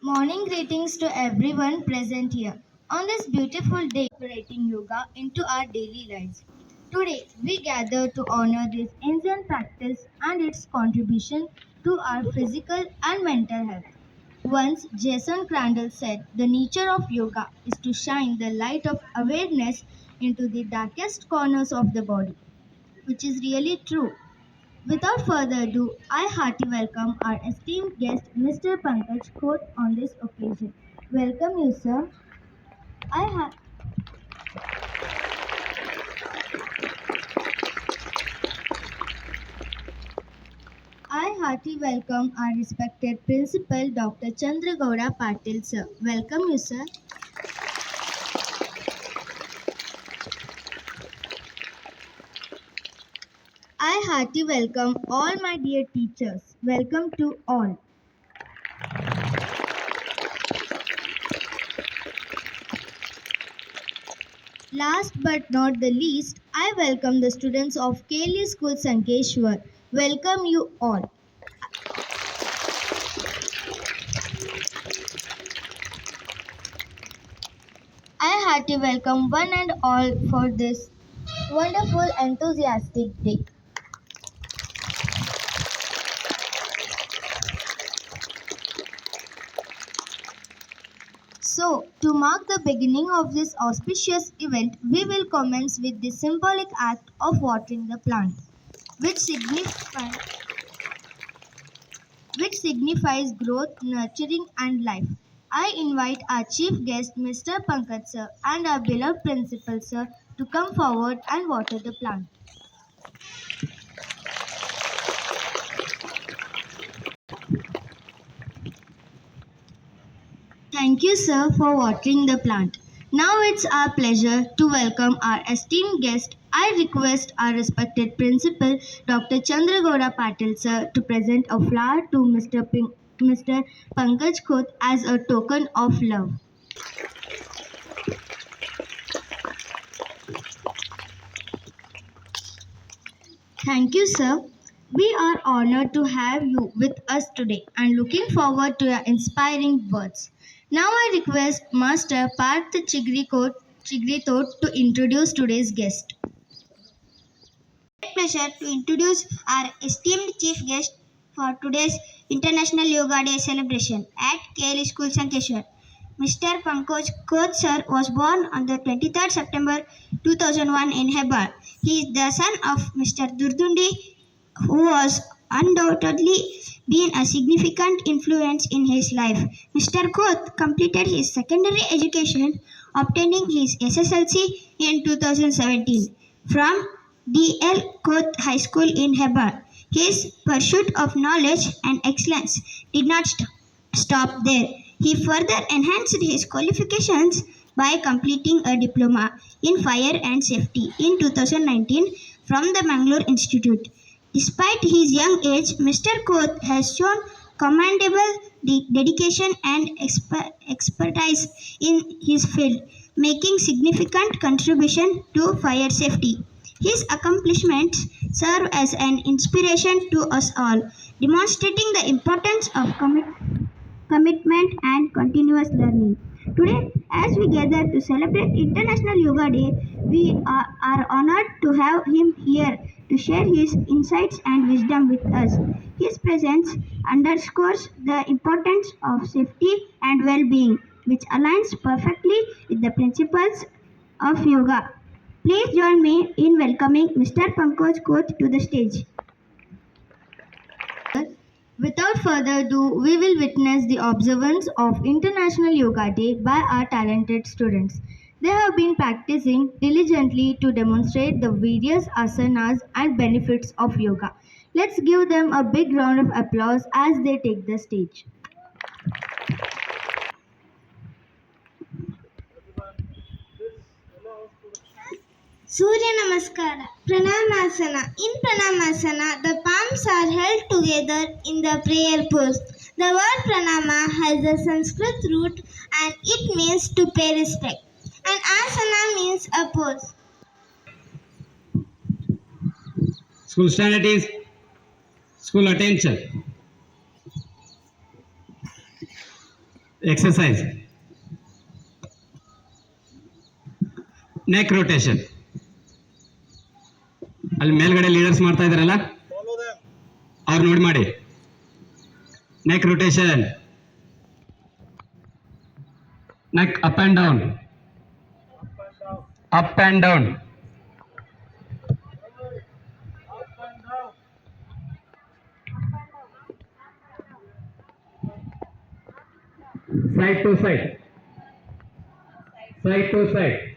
Morning greetings to everyone present here on this beautiful day incorporating yoga into our daily lives. Today we gather to honor this ancient practice and its contribution to our physical and mental health. Once Jason Crandall said, the nature of yoga is to shine the light of awareness into the darkest corners of the body, which is really true. Without further ado, I heartily welcome our esteemed guest, Mr. Pankaj Khote, on this occasion. Welcome you, sir. I, ha- I heartily welcome our respected principal, Dr. Chandragowda Patil, sir. Welcome you, sir. I heartily welcome all my dear teachers. Welcome to all. Last but not the least, I welcome the students of Kelly School Sankeshwar. Welcome you all. I heartily welcome one and all for this wonderful enthusiastic day. So, to mark the beginning of this auspicious event, we will commence with the symbolic act of watering the plant, which, signifies growth, nurturing, and life. I invite our chief guest, Mr. Pankaj sir, and our beloved principal sir, to come forward and water the plant. Thank you, sir, for watering the plant. Now it's our pleasure to welcome our esteemed guest. I request our respected principal, Dr. Chandragowda Patil, sir, to present a flower to Mr. Pankaj Khote as a token of love. Thank you, sir. We are honored to have you with us today and looking forward to your inspiring words. Now I request Master Parth Chigrithot to introduce today's guest. Pleasure to introduce our esteemed chief guest for today's International Yoga Day celebration at KL School Sankeshwar. Mr. Pankaj Khote sir was born on the 23rd September 2001 in Hebar. He is the son of Mr. Durdundi, who was undoubtedly been a significant influence in his life. Mr. Khote completed his secondary education, obtaining his SSLC in 2017 from D.L. Khote High School in Hebar. His pursuit of knowledge and excellence did not stop there. He further enhanced his qualifications by completing a diploma in fire and safety in 2019 from the Mangalore Institute. Despite his young age, Mr. Khote has shown commendable dedication and expertise in his field, making significant contribution to fire safety. His accomplishments serve as an inspiration to us all, demonstrating the importance of commitment and continuous learning. Today, as we gather to celebrate International Yoga Day, we are honored to have him here to share his insights and wisdom with us. His presence underscores the importance of safety and well-being, which aligns perfectly with the principles of yoga. Please join me in welcoming Mr. Pankaj Khote to the stage. Without further ado, we will witness the observance of International Yoga Day by our talented students. They have been practicing diligently to demonstrate the various asanas and benefits of yoga. Let's give them a big round of applause as they take the stage. Surya Namaskara. Pranamasana. In Pranamasana, the palms are held together in the prayer pose. The word pranama has a Sanskrit root and it means to pay respect. And asana means a pose. School standard is school attention. Exercise. Neck rotation. ಅಲ್ಲಿ ಮೇಲ್ಗಡೆ leaders ಮಾಡ್ತಾ ಇದಾರಲ್ಲ ಅವ್ರು ನೋಡಿ ಮಾಡಿ. Neck rotation. Neck up and down. Up and down. Side to side. Side to side.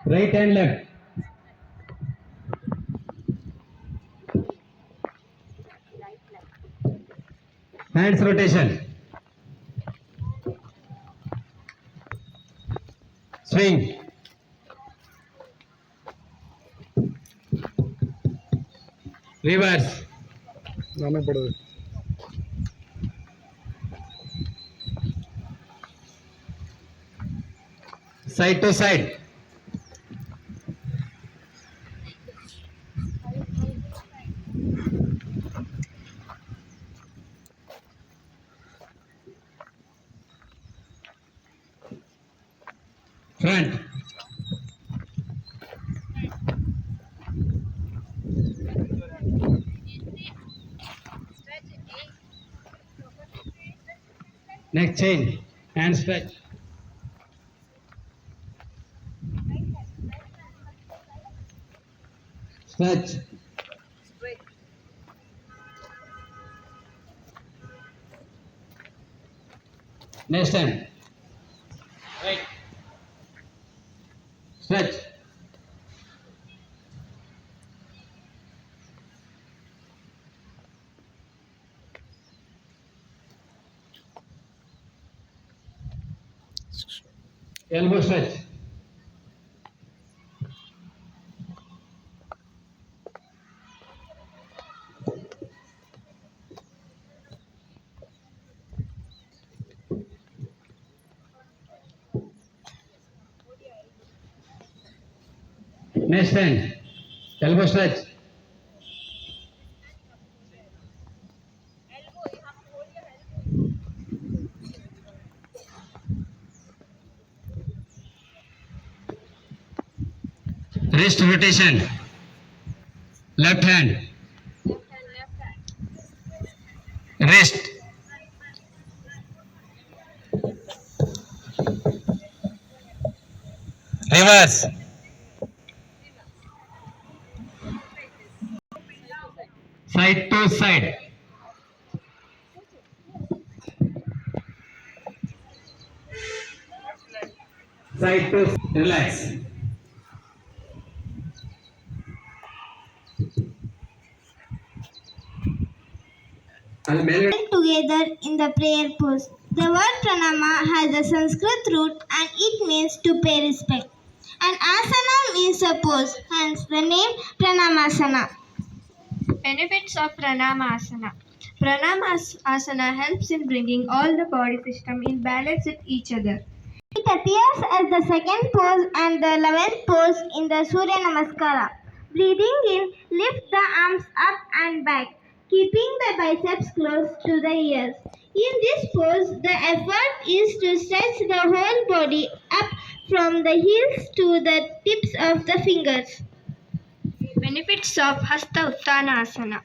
Right and left. Hands rotation. Swing. Reverse. ನಾನೇ ಪಡೆದೆ. Side to side. Front. Neck change. Hand stretch. Stretch. Next hand. Right. Stretch. Elbow stretch. Next hand. Elbow stretch. Wrist rotation. Left hand. Wrist. Reverse. Side to side. Side to relax. Together in the prayer pose. The word pranama has a Sanskrit root and it means to pay respect. And asana means a pose, hence the name Pranamasana. Benefits of Pranamasana. Pranamasana helps in bringing all the body system in balance with each other. It appears as the second pose and the 11th pose in the Surya Namaskara. Breathing in, lift the arms up and back, keeping the biceps close to the ears. In this pose, the effort is to stretch the whole body up from the heels to the tips of the fingers. Benefits of Hasta Uttanasana.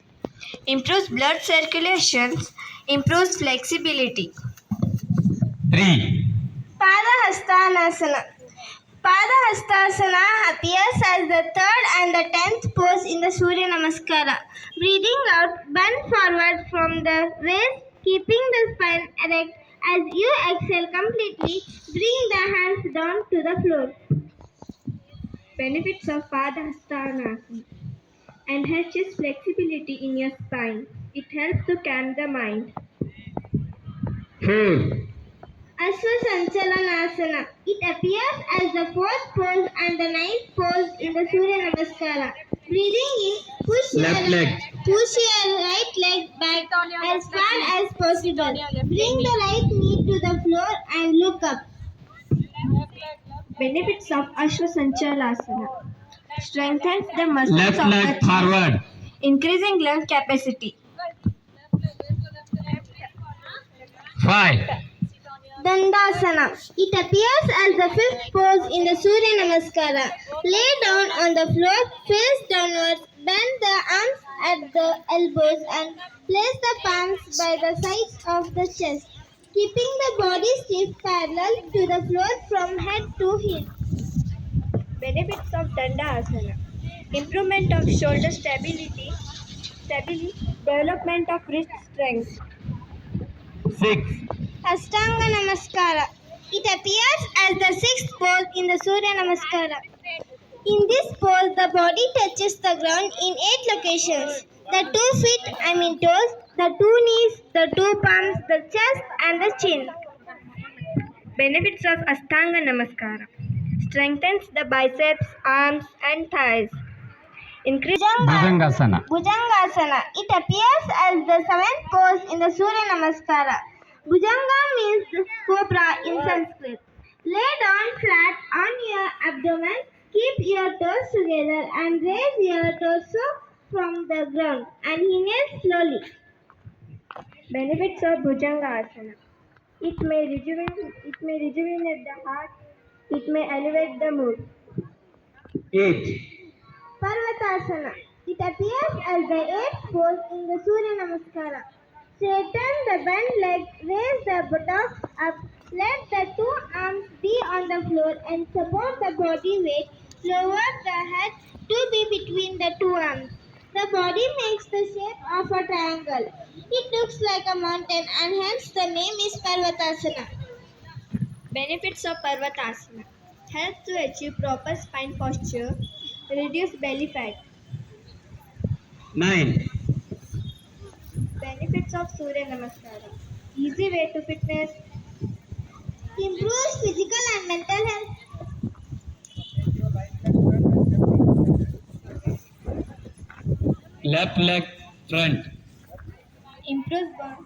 Improves blood circulation, improves flexibility. 3. Padahastanasana. Padahastasana appears as the third and the 10th pose in the Surya Namaskara. Breathing out, bend forward from the waist, keeping the spine erect. As you exhale completely, bring the hands down to the floor. Benefits of Padahastanasana. Enhances flexibility in your spine. It helps to calm the mind. 4. Asvasanchalanasana. It appears as the fourth pose and the ninth pose in the Surya Namaskara. Breathing in, push Left leg. your right leg back as far as possible. Bring the right knee to the floor and look up. Benefits of Ashwasanchalasana. Strengthens the muscles Left of leg the chest. forward. increasing lung capacity. 5, Dandasana. It appears as the fifth pose in the Surya Namaskara. Lay down on the floor, face downwards, bend the arms at the elbows and place the palms by the sides of the chest, keeping the body stiff parallel to the floor from head to heel. Benefits of Dandasana. Improvement of shoulder stability, development of wrist strength. 6, Ashtanga Namaskara. It appears as the sixth pose in the Surya Namaskara. In this pose, the body touches the ground in 8 locations. The 2 feet, toes, the 2 knees, the 2 palms, the chest and the chin. Benefits of Ashtanga Namaskara. Strengthens the biceps, arms and thighs. Increase Bhujangasana. Bhujangasana. It appears as the seventh pose in the Surya Namaskara. Bhujanga means cobra in Sanskrit. Lay down flat on your abdomen, keep your toes together and raise your torso from the ground and inhale slowly. benefits of Bhujangasana. It may rejuvenate the heart. It may elevate the mood. 8, Parvatasana. It appears as the eighth pose in the Surya Namaskara. Straighten the bent leg, raise the buttocks up, let the 2 arms be on the floor and support the body weight. Lower the head to be between the 2 arms. The body makes the shape of a triangle. It looks like a mountain and hence the name is Parvatasana. Benefits of Parvatasana. Helps to achieve proper spine posture. Reduce belly fat. 9, Benefits of Surya Namaskara. Easy way to fitness. Improves physical and mental health. left leg front. Improves bone.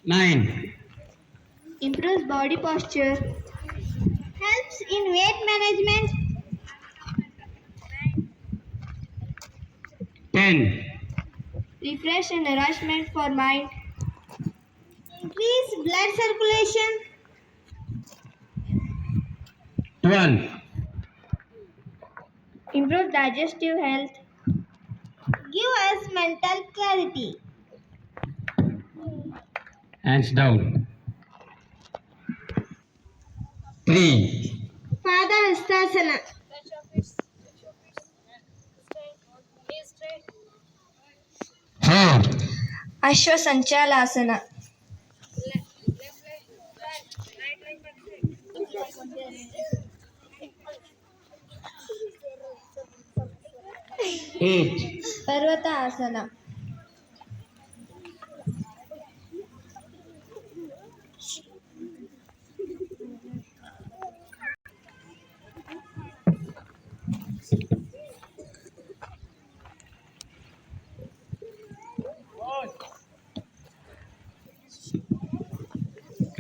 Nine, Improves body posture. Helps in weight management. 10, Refresh and nourishment for mind. Increase blood circulation. 12, Improve digestive health. Give us mental clarity. hands down. 3, Padahastasana. 4, Ashwasanchalasana. eight, Parvata Asana.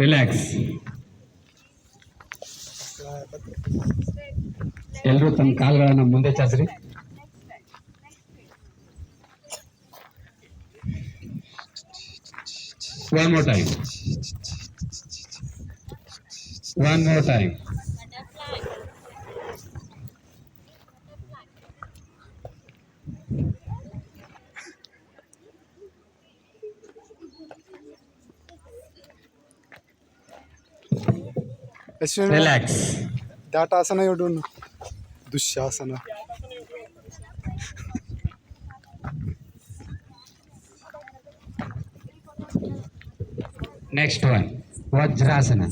relax. ಎಲ್ಲರೂ ತಮ್ಮ ಕಾಲುಗಳನ್ನು ಮುಂದೆ ಚಾಚ್ರಿ. One more time. One more time. Relax. That asana you don't know. Dushasana. Next one. Vajrasana.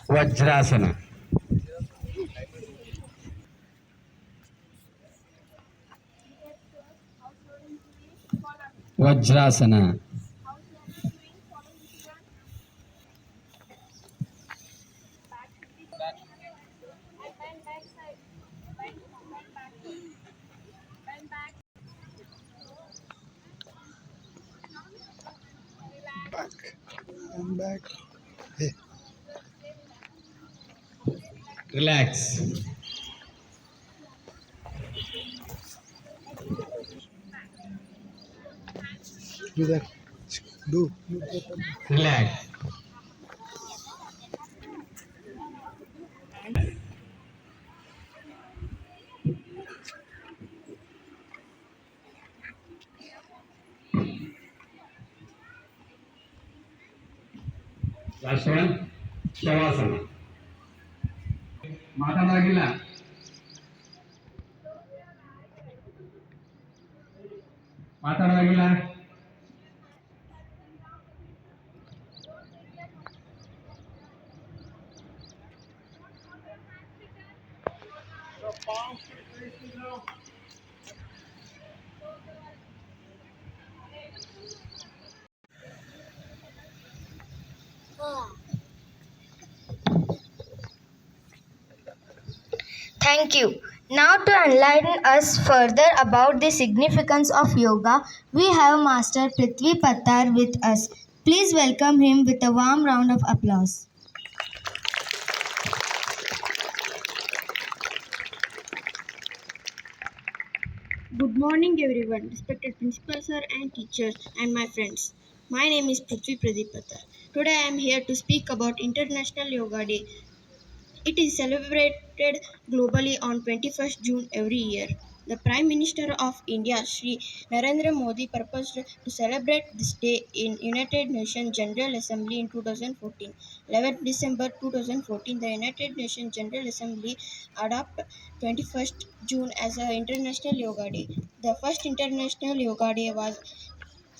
Vajrasana. Vajrasana. Back and back. Hey. Relax. Do that. Do. Relax. Last one. Shavasana. ಮಾತಾಡೋದಿಲ್ಲ. ಮಾತಾಡೋದಿಲ್ಲ. Thank you. Now, to enlighten us further about the significance of yoga, we have Master Prithvi Pattar with us. Please welcome him with a warm round of applause. Good morning, everyone, respected principal sir and teachers, and my friends. My name is Prithvi Pradipata. Today I am here to speak about International Yoga Day. It is celebrated globally on 21st June every year. The Prime Minister of India, Shri Narendra Modi, proposed to celebrate this day in United Nations General Assembly in 2014. 11th December 2014, the United Nations General Assembly adopted 21st June as a International Yoga Day. The first International Yoga Day was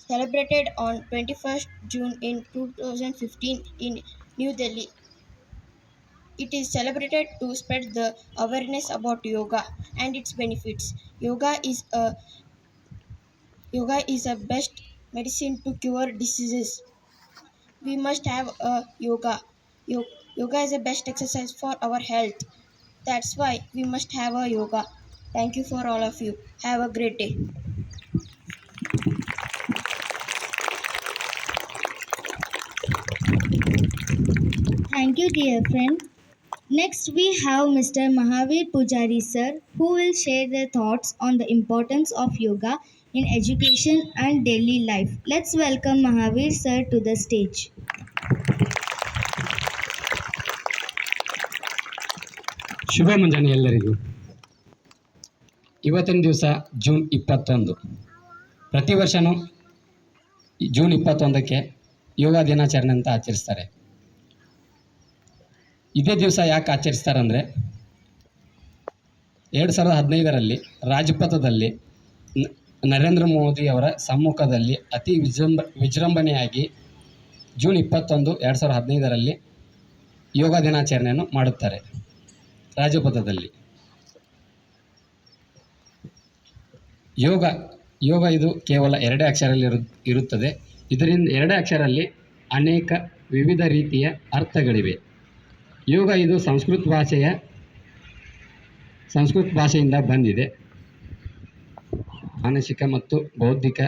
celebrated on 21st June in 2015 in New Delhi. It is celebrated to spread the awareness about yoga and its benefits. Yoga is a best medicine to cure diseases. We must have a yoga. Yoga is the best exercise for our health. That's why we must have a yoga. Thank you for all of you. Have a great day. Thank you, dear friend. Next, we have Mr. Mahavir Pujari sir, who will share their thoughts on the importance of yoga in education and daily life. Let's welcome Mahavir sir to the stage. ಶುಭ ಮುಂಜಾನೆ ಎಲ್ಲರಿಗೂ. ಇವತ್ತಿನ ದಿವಸ June 21. ಪ್ರತಿ ವರ್ಷವೂ June 21ಕ್ಕೆ ಯೋಗ ದಿನಾಚರಣೆ ಅಂತ ಆಚರಿಸ್ತಾರೆ. ಇದೇ ದಿವಸ ಯಾಕೆ ಆಚರಿಸ್ತಾರೆ ಅಂದರೆ 2015ರಲ್ಲಿ ರಾಜಪಥದಲ್ಲಿ ನರೇಂದ್ರ ಮೋದಿ ಅವರ ಸಮ್ಮುಖದಲ್ಲಿ ಅತಿ ವಿಜೃಂಭಣೆಯಾಗಿ ಜೂನ್ 21, 2015ರಲ್ಲಿ ಯೋಗ ದಿನಾಚರಣೆಯನ್ನು ಮಾಡುತ್ತಾರೆ ರಾಜಪಥದಲ್ಲಿ. ಯೋಗ ಇದು ಕೇವಲ 2 ಅಕ್ಷರಲ್ಲಿ ಇರುತ್ತದೆ. ಇದರಿಂದ 2 ಅಕ್ಷರಲ್ಲಿ ಅನೇಕ ವಿವಿಧ ರೀತಿಯ ಅರ್ಥಗಳಿವೆ. ಯೋಗ ಇದು ಸಂಸ್ಕೃತ ಭಾಷೆಯಿಂದ ಬಂದಿದೆ. ಮಾನಸಿಕ ಮತ್ತು ಬೌದ್ಧಿಕ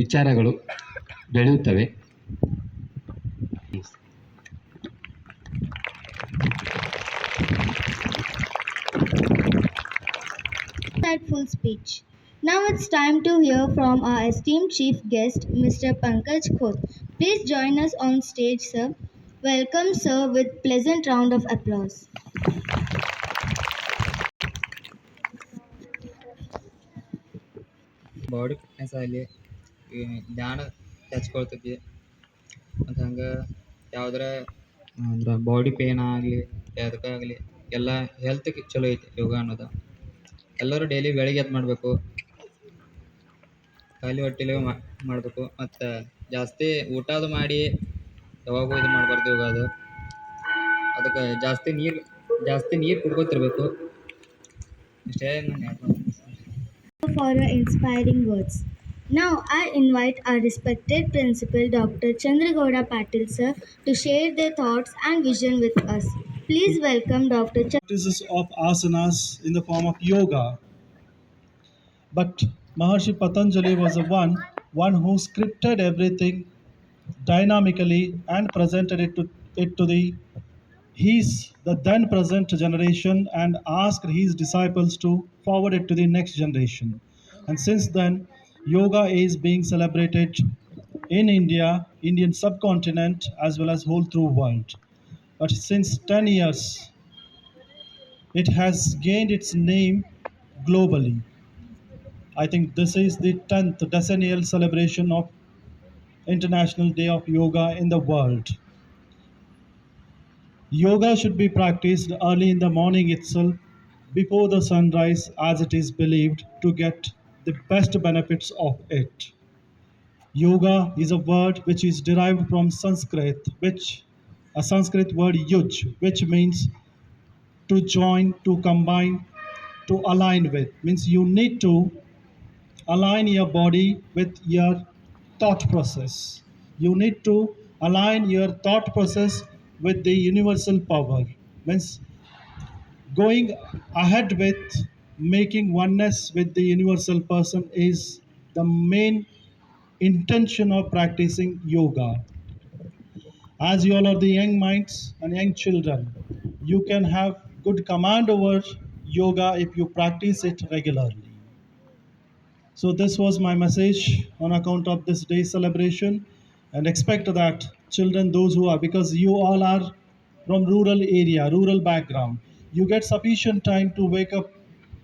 ವಿಚಾರಗಳು ಬೆಳೆಯುತ್ತವೆ. Insightful speech. Now it's time to hear from our esteemed chief guest, Mr. Pankaj Khoth. Please join us on stage, sir. Welcome, sir, with pleasant round of applause. Body fitness ಆಗಲಿ ಧ್ಯಾನ ಹೆಚ್ಚಿಕೊಳ್ತೈತಿ. ಮತ್ತು ಹಂಗೆ ಯಾವ್ದಾರ ಅಂದ್ರೆ ಬಾಡಿ ಪೇನ್ ಆಗಲಿ ಯಾವುದಕ್ಕಾಗಲಿ ಎಲ್ಲ ಹೆಲ್ತ್ಗೆ ಚಲೋ ಐತಿ ಯೋಗ ಅನ್ನೋದು. ಎಲ್ಲರೂ ಡೈಲಿ ಬೆಳಗ್ಗೆ ಎದ್ದು ಮಾಡಬೇಕು, ಖಾಲಿ ಹೊಟ್ಟೆಲೇ ಮಾಡಬೇಕು. ಮತ್ತು ಜಾಸ್ತಿ ಊಟ ಅದು ಮಾಡಿ ಯಾವಾಗೂ ಇದು ಮಾಡಬಾರ್ದು ಯೋಗ ಅದು. ಅದಕ್ಕೆ ಜಾಸ್ತಿ ನೀರು ಕುಡ್ಕೊತಿರ್ಬೇಕು. ಇಷ್ಟೇ ನಾನು ಹೇಳ್ತೀನಿ. For your inspiring words. Now I invite our respected principal Dr. Chandragowda Patil sir to share their thoughts and vision with us. Please welcome Dr. Practices of asanas in the form of yoga. But Maharshi Patanjali was the one who scripted everything dynamically and presented it to the He's the then present generation and asked his disciples to forward it to the next generation. And since then, yoga is being celebrated in India, Indian subcontinent, as well as whole through world. But since 10 years, it has gained its name globally. I think this is the 10th decennial celebration of International Day of Yoga in the world. Yoga should be practiced early in the morning itself before the sunrise, as it is believed to get the best benefits of it. Yoga is a word which is derived from Sanskrit, which a Sanskrit word yuj, which means to join, to combine, to align with. Means you need to align your body with your thought process. You need to align your thought process with the universal power. Means going ahead with making oneness with the universal person is the main intention of practicing yoga. As you all are the young minds and young children, you can have good command over yoga if you practice it regularly. So this was my message on account of this day celebration, and expect that children, those who are, because you all are from rural area, rural background, you get sufficient time to wake up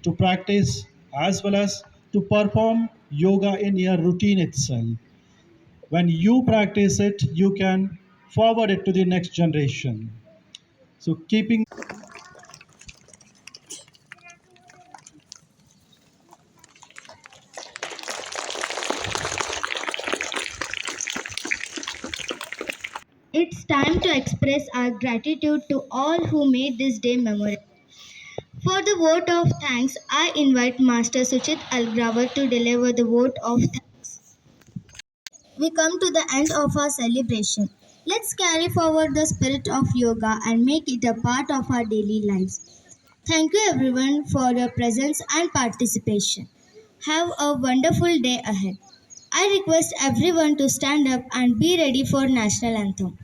to practice as well as to perform yoga in your routine itself. When you practice it, you can forward it to the next generation. So keeping It's time to express our gratitude to all who made this day memorable. For the vote of thanks, I invite Master Suchit Algravar to deliver the vote of thanks. We come to the end of our celebration. Let's carry forward the spirit of yoga and make it a part of our daily lives. Thank you everyone for your presence and participation. Have a wonderful day ahead. I request everyone to stand up and be ready for national anthem.